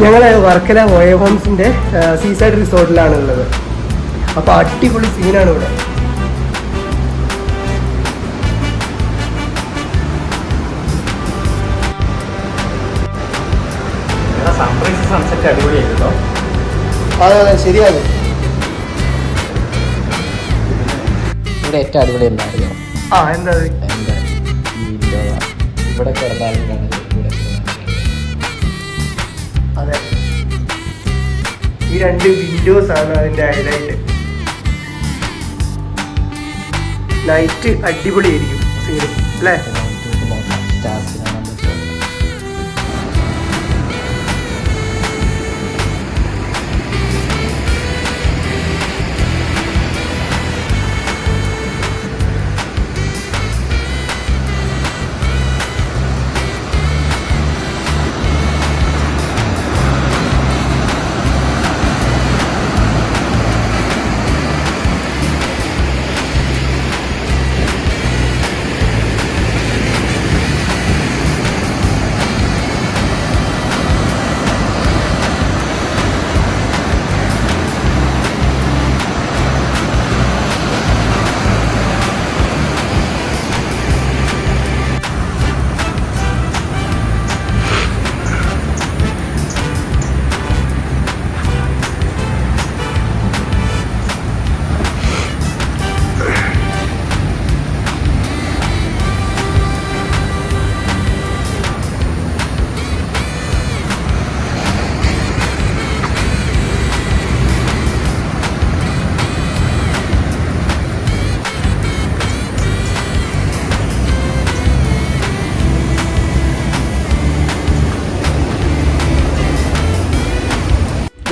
ഞങ്ങൾ വർക്കല ഓയ ഹോംസിൻ്റെ സീസൈഡ് റിസോർട്ടിലാണ് ഉള്ളത്. അപ്പോൾ അടിപൊളി സീനാണ് ഇവിടെ. സൺറൈസ് സൺസെറ്റ് അടിപൊളിയായിരുന്നോ? അതെ അതെ ശരിയാണ്. ഇവിടെ ഏറ്റവും അടിപൊളി എന്താ? എന്താ ഇവിടെ കിടന്നാലും അതെ, ഈ 2 വിൻഡോസ് ആണ് അതിൻ്റെ ഹൈലൈറ്റ്. നൈറ്റ് അടിപൊളിയായിരിക്കും സീൻ അല്ലേ?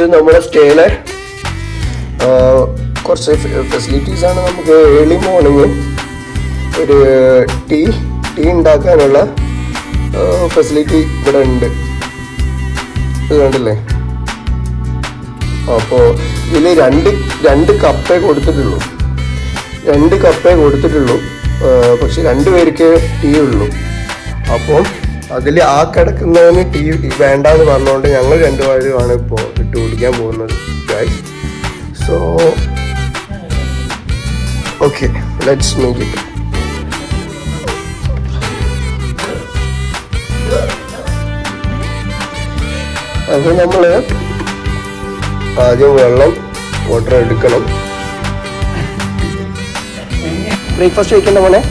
ഇത് നമ്മുടെ സ്റ്റേയിലെ കുറച്ച് ഫെസിലിറ്റീസ് ആണ്. നമുക്ക് ഏർലി മോർണിംഗ് ഒരു ടീ ഉണ്ടാക്കാനുള്ള ഫെസിലിറ്റി ഇവിടെ ഉണ്ട്. ഇത് കണ്ടില്ലേ? അപ്പോൾ ഇതിൽ രണ്ട് കപ്പേ കൊടുത്തിട്ടുള്ളൂ. പക്ഷെ 2 പേർക്ക് ടീ ഉള്ളൂ. അപ്പോൾ അതിൽ ആ കിടക്കുന്നതിന് ടീ വേണ്ടാന്ന് പറഞ്ഞുകൊണ്ട് ഞങ്ങൾ 2 പേരുമാണ് ഇപ്പോൾ ഇട്ട് കുടിക്കാൻ പോകുന്നത് guys. So okay, let's make it. അപ്പോൾ നമ്മൾ ആദ്യം വാട്ടർ എടുക്കണം. ബ്രേക്ക്ഫാസ്റ്റ് കഴിക്കണ്ട മോനെ?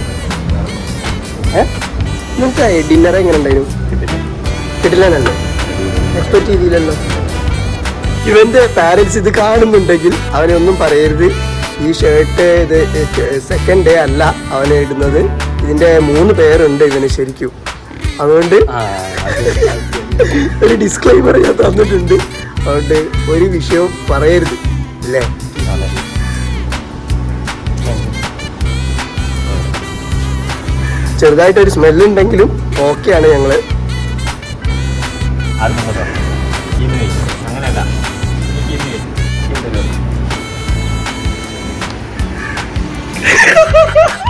നിങ്ങൾക്ക് ഡിന്നർ എങ്ങനെ ഉണ്ടായിരുന്നു? കിട്ടില്ലല്ലോ, എക്സ്പെക്ട് ചെയ്തില്ലല്ലോ. ഇവന്റെ പാരൻസ് ഇത് കാണുന്നുണ്ടെങ്കിൽ അവനൊന്നും പറയരുത്. ഈ ഷർട്ട് ഇത് സെക്കൻഡ് ഡേ അല്ല അവനെ ഇടുന്നത്. ഇതിന്റെ 3 പേരുണ്ട് ഇവന് ശരിക്കും. അതുകൊണ്ട് ഒരു ഡിസ്ക്ലൈമർ ഞാൻ തന്നിട്ടുണ്ട്. അതുകൊണ്ട് ഒരു വിഷയവും പറയരുത് അല്ലേ? ചെറുതായിട്ടൊരു സ്മെല്ലുണ്ടെങ്കിലും ഓക്കെയാണ് ഞങ്ങള്.